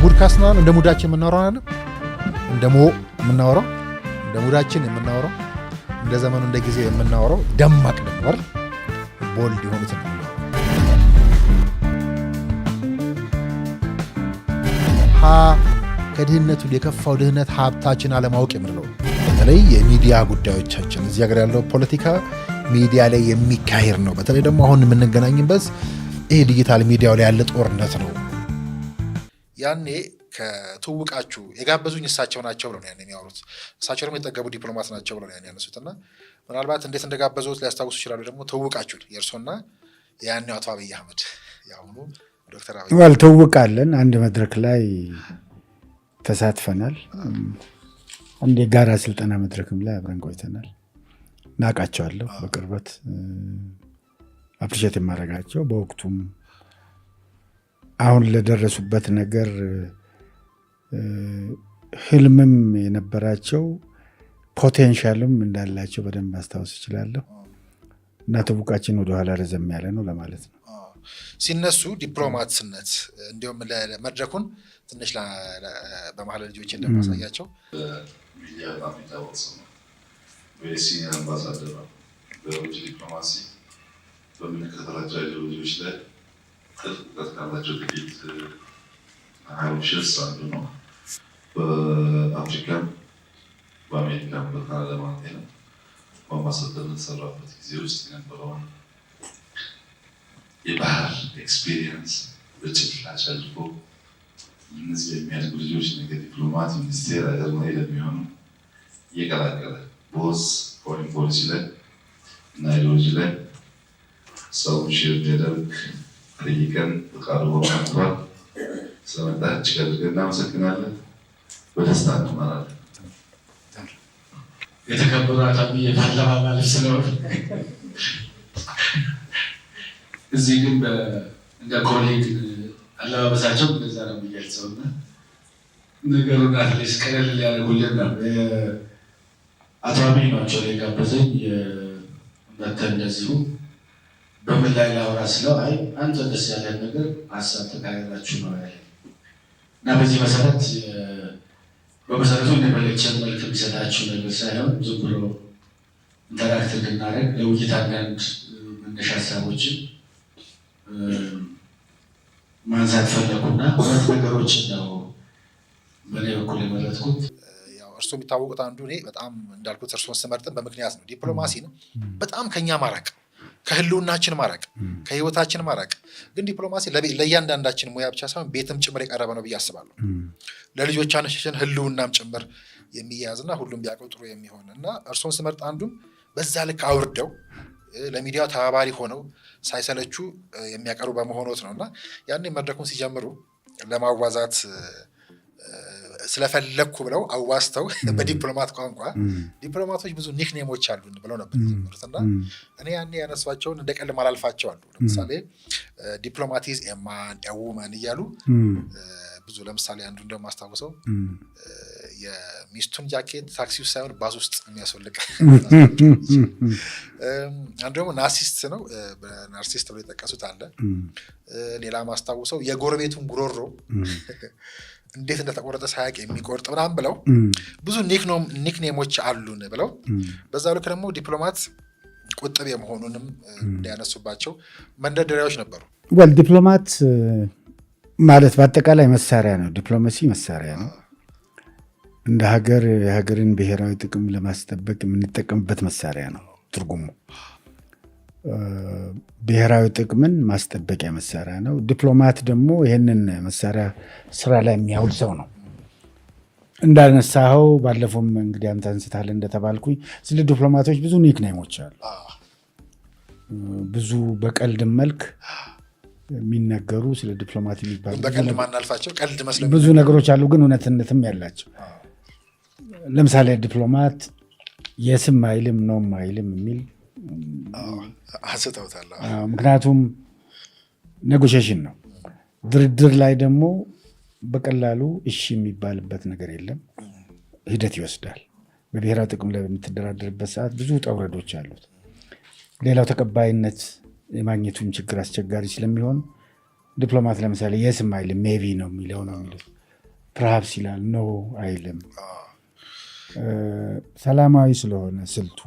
ሙድካስት ነው እንደ ሙዳችን የምናወራው አይደል? እንደ ሙዳችን የምናወራው እንደ ዘመኑ እንደ ጊዜ የምናወራው ደማቅ ነበር ቦልድ የሆኑት ነው። ከድህነቱ የከፋው ድህነት ሀብታችን አለማወቅ የምንለው በተለይ የሚዲያ ጉዳዮቻችን እዚህ ሀገር ያለው ፖለቲካ ሚዲያ ላይ የሚካሄድ ነው። በተለይ ደግሞ አሁን የምንገናኝበት ይሄ ዲጂታል ሚዲያው ላይ ያለ ጦርነት ነው። ያኔ ከትውቃችሁ የጋበዙኝ እሳቸው ናቸው ብለው ነው ያኔ የሚያወሩት። እሳቸው ደግሞ የጠገቡ ዲፕሎማት ናቸው ብለው ነው ያኔ ያነሱትና ምናልባት እንዴት እንደጋበዙት ሊያስታውሱ ይችላሉ። ደግሞ ትውቃችሁን የእርሶና ያኔው አቶ አብይ አህመድ ያሁኑ ዶክተር አብይ ትውቃለን። አንድ መድረክ ላይ ተሳትፈናል። አንድ የጋራ ስልጠና መድረክም ላይ አብረን ቆይተናል። ናቃቸዋለሁ በቅርበት አፕሪሼት የማደርጋቸው በወቅቱም አሁን ለደረሱበት ነገር ህልምም የነበራቸው ፖቴንሻልም እንዳላቸው በደንብ ማስታወስ እችላለሁ እና ትውቃችን ወደኋላ ረዘም ያለ ነው ለማለት ነው። ሲነሱ ዲፕሎማትነት እንዲሁም ለመድረኩን ትንሽ በመሀል ልጆች እንደማሳያቸው ሚዲያ በጣም የሚታወቅ ሰው ነው። በሲኒየር አምባሳደር ነው። በውጭ ዲፕሎማሲ በምንከተላቸው አይዲዮሎጂዎች ላይ ጥልቅ እውቀት ካላቸው ጥቂት ሀይሎች አንዱ ነው። በአፍሪካም በአሜሪካም በካናዳ ማለት ነው በአምባሳደር የተሰራበት ጊዜ ውስጥ የነበረውን የባህር ኤክስፒሪየንስ በጭፍላጭ አድርጎ እነዚህ የሚያድጉ ልጆች ነገ ዲፕሎማት፣ ሚኒስቴር፣ አገር መሪ ለሚሆኑ እየቀላቀለ ቦዝ ፎሬን ፖሊሲ ላይ እና አይዲዮሎጂ ላይ ሰውን ሼር እንዲያደርግ ጠይቀን ፈቃዱ በማክበር ስለመጣ እጅግ አድርገን እናመሰግናለን። በደስታ እንማራለን። የተከበሩ አቶ አብይ የፓርላማ ማለት ስለሆነ እዚህ ግን እንደ ኮሌጅ አለባበሳቸው እንደዛ ነው የሚገልጸውና ነገሩን አትሊስት ቀለል ሊያደርጉልን ነው። አቶ አብይ ናቸው የጋበዘኝ። መተህ እንደዚሁ በምን ላይ ላውራ ስለው አይ አንተ ደስ ያለን ነገር ሀሳብ ተካሄዳችሁ ነው ያለ እና በዚህ መሰረት በመሰረቱ እንደበለችን መልክ የሚሰጣችሁ ነገር ሳይሆን ዝም ብሎ ኢንተራክት እንድናደርግ ለውይይት አንዳንድ መነሻ ሀሳቦችን ማንሳት ፈለኩና ሁለት ነገሮችን ነው በእኔ በኩል የመረጥኩት። እርሶ የሚታወቁት አንዱ እኔ በጣም እንዳልኩት እርሶን ስመርጥን በምክንያት ነው። ዲፕሎማሲ ነው በጣም ከኛ ማራቅ፣ ከህልውናችን ማራቅ፣ ከህይወታችን ማራቅ። ግን ዲፕሎማሲ ለእያንዳንዳችን ሙያ ብቻ ሳይሆን ቤትም ጭምር የቀረበ ነው ብዬ አስባለሁ። ለልጆቻችን ህልውናም ጭምር የሚያያዝና ሁሉም ቢያውቀው ጥሩ የሚሆን እና እርሶን ስመርጥ አንዱም በዛ ልክ አውርደው ለሚዲያው ተባባሪ ሆነው ሳይሰለቹ የሚያቀርቡ በመሆኖት ነው እና ያኔ መድረኩን ሲጀምሩ ለማዋዛት ስለፈለግኩ ብለው አዋስተው በዲፕሎማት ቋንቋ ዲፕሎማቶች ብዙ ኒክኔሞች አሉን ብለው ነበር የሚጀምሩት እና እኔ ያኔ ያነሷቸውን እንደ ቀልድ ማላልፋቸው አሉ። ለምሳሌ ዲፕሎማቲዝ ኤማን ኤውመን እያሉ ብዙ ለምሳሌ አንዱ እንደማስታውሰው የሚስቱን ጃኬት ታክሲ ውስጥ ሳይሆን ባስ ውስጥ የሚያስወልቅ አንዱ ደግሞ ናርሲስት ነው፣ ናርሲስት ብሎ የጠቀሱት አለ። ሌላ ማስታውሰው የጎረቤቱን ጉሮሮ እንዴት እንደተቆረጠ ሳያውቅ የሚቆርጥ ምናምን ብለው ብዙ ኒክኔሞች አሉን ብለው በዛ ልክ ደግሞ ዲፕሎማት ቁጥብ የመሆኑንም እንዲያነሱባቸው መንደርደሪያዎች ነበሩ። ዲፕሎማት ማለት በአጠቃላይ መሳሪያ ነው። ዲፕሎማሲ መሳሪያ ነው። እንደ ሀገር የሀገርን ብሔራዊ ጥቅም ለማስጠበቅ የምንጠቀምበት መሳሪያ ነው ትርጉሙ። ብሔራዊ ጥቅምን ማስጠበቂያ መሳሪያ ነው። ዲፕሎማት ደግሞ ይህንን መሳሪያ ስራ ላይ የሚያውል ሰው ነው። እንዳነሳኸው ባለፈውም እንግዲህ አንተ አንስታለህ እንደተባልኩኝ ስለ ዲፕሎማቶች ብዙ ኒክኔሞች አሉ። ብዙ በቀልድ መልክ የሚነገሩ ስለ ዲፕሎማት የሚባሉ በቀልድ ማናልፋቸው ቀልድ መስለው ብዙ ነገሮች አሉ፣ ግን እውነትነትም ያላቸው። ለምሳሌ ዲፕሎማት የስም አይልም ኖም አይልም የሚል አስተውታል። ምክንያቱም ኔጎሽዬሽን ነው። ድርድር ላይ ደግሞ በቀላሉ እሺ የሚባልበት ነገር የለም፣ ሂደት ይወስዳል። በብሔራዊ ጥቅም ላይ በምትደራደርበት ሰዓት ብዙ ውጣ ውረዶች አሉት። ሌላው ተቀባይነት የማግኘቱን ችግር አስቸጋሪ ስለሚሆን ዲፕሎማት ለምሳሌ የስም አይልም ሜቢ ነው የሚለው ነው የሚሉት። ፕርሃፕስ ይላል፣ ኖ አይልም። ሰላማዊ ስለሆነ ስልቱ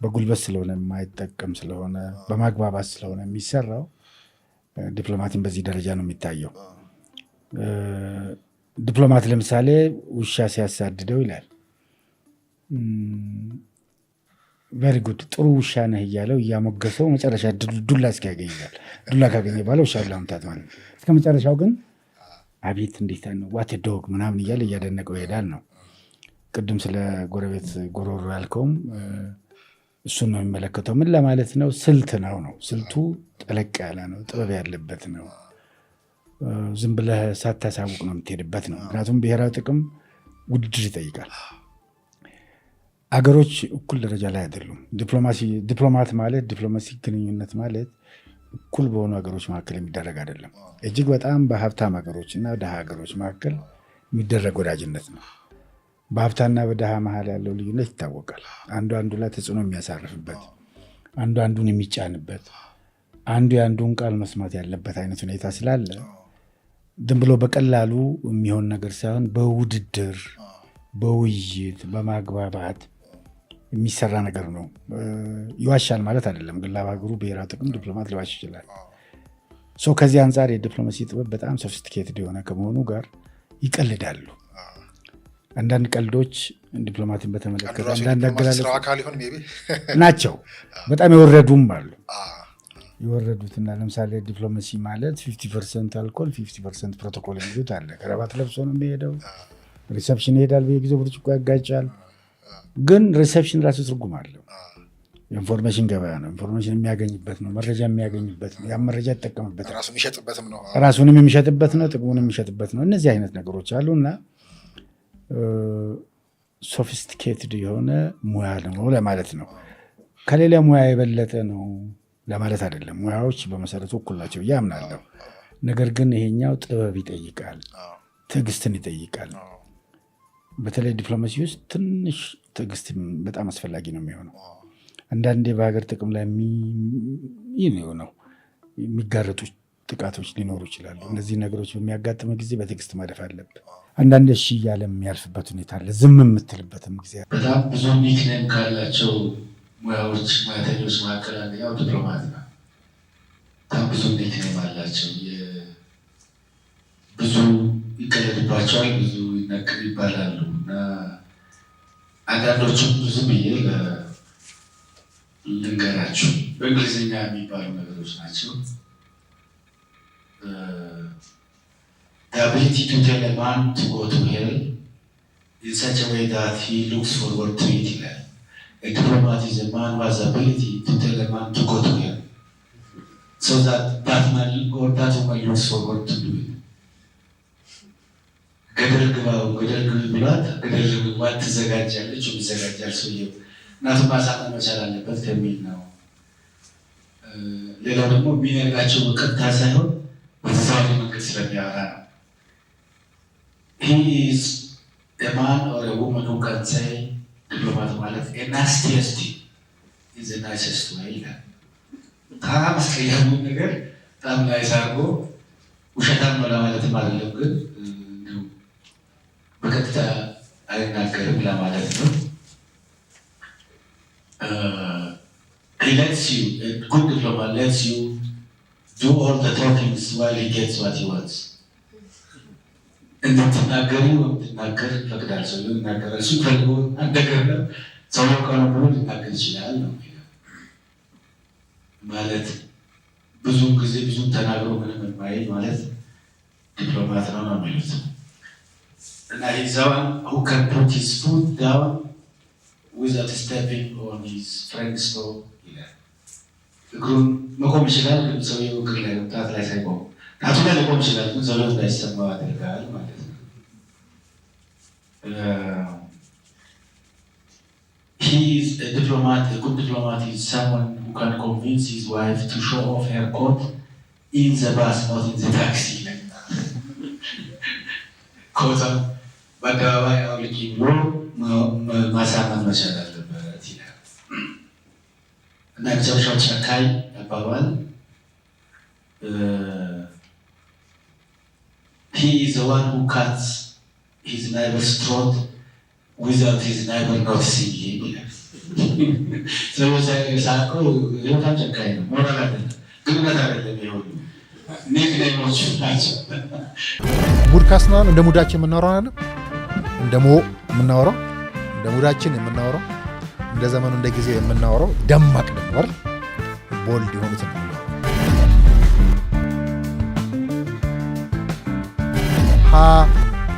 በጉልበት ስለሆነ የማይጠቀም ስለሆነ በማግባባት ስለሆነ የሚሰራው ዲፕሎማቲን በዚህ ደረጃ ነው የሚታየው። ዲፕሎማት ለምሳሌ ውሻ ሲያሳድደው ይላል ቨሪ ጉድ ጥሩ ውሻ ነህ እያለው እያሞገሰው መጨረሻ ዱላ እስኪያገኝ ይላል። ዱላ ካገኘ በኋላ ውሻ ለመምታት ማለት ነው። እስከ መጨረሻው ግን አቤት እንዴት ነው ዋት ዶግ ምናምን እያለ እያደነቀው ይሄዳል ነው። ቅድም ስለ ጎረቤት ጎሮሮ ያልከውም እሱን ነው የሚመለከተው። ምን ለማለት ነው? ስልት ነው። ስልቱ ጠለቅ ያለ ነው፣ ጥበብ ያለበት ነው። ዝም ብለህ ሳታሳውቅ ነው የምትሄድበት ነው። ምክንያቱም ብሔራዊ ጥቅም ውድድር ይጠይቃል። አገሮች እኩል ደረጃ ላይ አይደሉም። ዲፕሎማት ማለት ዲፕሎማሲ ግንኙነት ማለት እኩል በሆኑ ሀገሮች መካከል የሚደረግ አይደለም። እጅግ በጣም በሀብታም ሀገሮች እና ድሃ ሀገሮች መካከል የሚደረግ ወዳጅነት ነው። በሀብታና በድሃ መሀል ያለው ልዩነት ይታወቃል። አንዱ አንዱ ላይ ተጽዕኖ የሚያሳርፍበት፣ አንዱ አንዱን የሚጫንበት፣ አንዱ የአንዱን ቃል መስማት ያለበት አይነት ሁኔታ ስላለ ዝም ብሎ በቀላሉ የሚሆን ነገር ሳይሆን በውድድር በውይይት በማግባባት የሚሰራ ነገር ነው። ይዋሻል ማለት አይደለም፣ ግን ለሀገሩ ብሔራዊ ጥቅም ዲፕሎማት ሊዋሽ ይችላል። ከዚህ አንጻር የዲፕሎማሲ ጥበብ በጣም ሶፊስቲኬትድ የሆነ ከመሆኑ ጋር ይቀልዳሉ። አንዳንድ ቀልዶች ዲፕሎማትን በተመለከተ አንዳንድ አገላለጽ ናቸው፣ በጣም የወረዱም አሉ። የወረዱትና ለምሳሌ ዲፕሎማሲ ማለት 50% አልኮል 50% ፕሮቶኮል የሚሉት አለ። ከረባት ለብሶ ነው የሚሄደው፣ ሪሰፕሽን ይሄዳል፣ በየጊዜው ብርጭቆ ያጋጫል። ግን ሪሰፕሽን ራሱ ትርጉም አለው። የኢንፎርሜሽን ገበያ ነው። ኢንፎርሜሽን የሚያገኝበት ነው፣ መረጃ የሚያገኝበት ነው። ያ መረጃ ይጠቀምበት፣ ራሱንም የሚሸጥበት ነው፣ ጥቅሙን የሚሸጥበት ነው። እነዚህ አይነት ነገሮች አሉና ሶፊስቲኬትድ የሆነ ሙያ ነው ለማለት ነው። ከሌላ ሙያ የበለጠ ነው ለማለት አይደለም። ሙያዎች በመሰረቱ እኩል ናቸው ብዬ አምናለሁ። ነገር ግን ይሄኛው ጥበብ ይጠይቃል፣ ትዕግስትን ይጠይቃል። በተለይ ዲፕሎማሲ ውስጥ ትንሽ ትዕግስት በጣም አስፈላጊ ነው የሚሆነው። አንዳንዴ በሀገር ጥቅም ላይ ነው የሚጋረጡ ጥቃቶች ሊኖሩ ይችላሉ። እነዚህ ነገሮች በሚያጋጥመ ጊዜ በትዕግስት ማለፍ አለብን። አንዳንድ እሺ እያለ የሚያልፍበት ሁኔታ አለ፣ ዝም የምትልበትም ጊዜ። በጣም ብዙ ኒክኔም ካላቸው ሙያተኞች መካከል አንደኛው ዲፕሎማት ነው። በጣም ብዙ ኒክኔም አላቸው። ብዙ ይቀለድባቸዋል፣ ብዙ ይነቅል ይባላሉ እና አንዳንዶቹም ብዙ ብዬ ልንገራችሁ በእንግሊዝኛ የሚባሉ ነገሮች ናቸው። The ability to tell a man to go to hell in such a way that he looks forward to it. A diplomat is a man who has the ability to tell a man to go to hell, so that man or that woman looks forward to do it. ገደል ግባው ገደል ግቢ ብሏት ገደል ግባት ትዘጋጃለች፣ ይዘጋጃል ሰውየው። እናቱን ማሳመን መቻል አለበት ከሚል ነው። ሌላው ደግሞ የሚነግራቸው በቀጥታ ሳይሆን በተዘዋዋሪ መንገድ ስለሚያወራ ነው። He is a man or a woman who can say ዲፕሎማት ማለት ናስቲስቲ is the nicest way ይላል። በጣም አስቀያሚውን ነገር በጣም ናይስ አድርጎ ውሸታም ነው ለማለትም አይደለም፣ ግን በቀጥታ አይናገርም ለማለት ነው። He lets you, a good diplomat lets you do all the talkings while he gets what he wants. እንድትናገሪ እንድትናገር ይፈቅዳል። ሰው ይናገራል። እሱ ፈልጎ ነገር ነው ሰው ቀኑ ብሎ ሊናገር ይችላል ነው ማለት። ብዙ ጊዜ ብዙ ተናግሮ ምንም የማይል ማለት ዲፕሎማት ነው ነው የሚሉት እና he's someone who can put his foot down without stepping on his friend's toe ይላል። እግሩን መቆም ይችላል፣ ግን ሰውየው እግር ላይ ጣት ላይ ሳይቆም ጣቱ ላይ ሊቆም ይችላል፣ ግን ሰውየው እንዳይሰማው ያደርጋል ማለት ነው። He is a diplomat. A good diplomat is someone who can convince his wife to show off her coat in the bus, not in the taxi. ኮታ በአደባባይ አውልቂ ብሎ ማሳመን መቻል አለበት ይላል እና መጨረሻው ጨካኝ አባባል he is the one who cuts ሂዝ ናይበርስ ትሮት ዊዛውት ሂዝ ናይበር ኖቲሲንግ ይላል። ስለዚህ ሳቀው በጣም ጨካኝ ነው። ሞራል አይደለም፣ ግንኙነት አይደለም። ይሁን ኔክኔሞች ናቸው። ሙድ ካስናል እንደ ሙዳችን የምናወራው አይደል? እንደ ሙዳችን የምናወራው እንደ ዘመኑ እንደ ጊዜ የምናወራው ደማቅ ነበር ቦልድ የሆኑት ነው።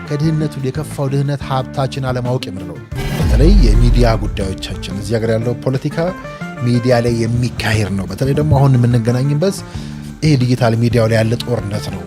ከድህነቱ የከፋው ድህነት ሀብታችን አለማወቅ የምንለው በተለይ የሚዲያ ጉዳዮቻችን እዚህ ሀገር ያለው ፖለቲካ ሚዲያ ላይ የሚካሄድ ነው። በተለይ ደግሞ አሁን የምንገናኝበት ይሄ ዲጂታል ሚዲያው ላይ ያለ ጦርነት ነው።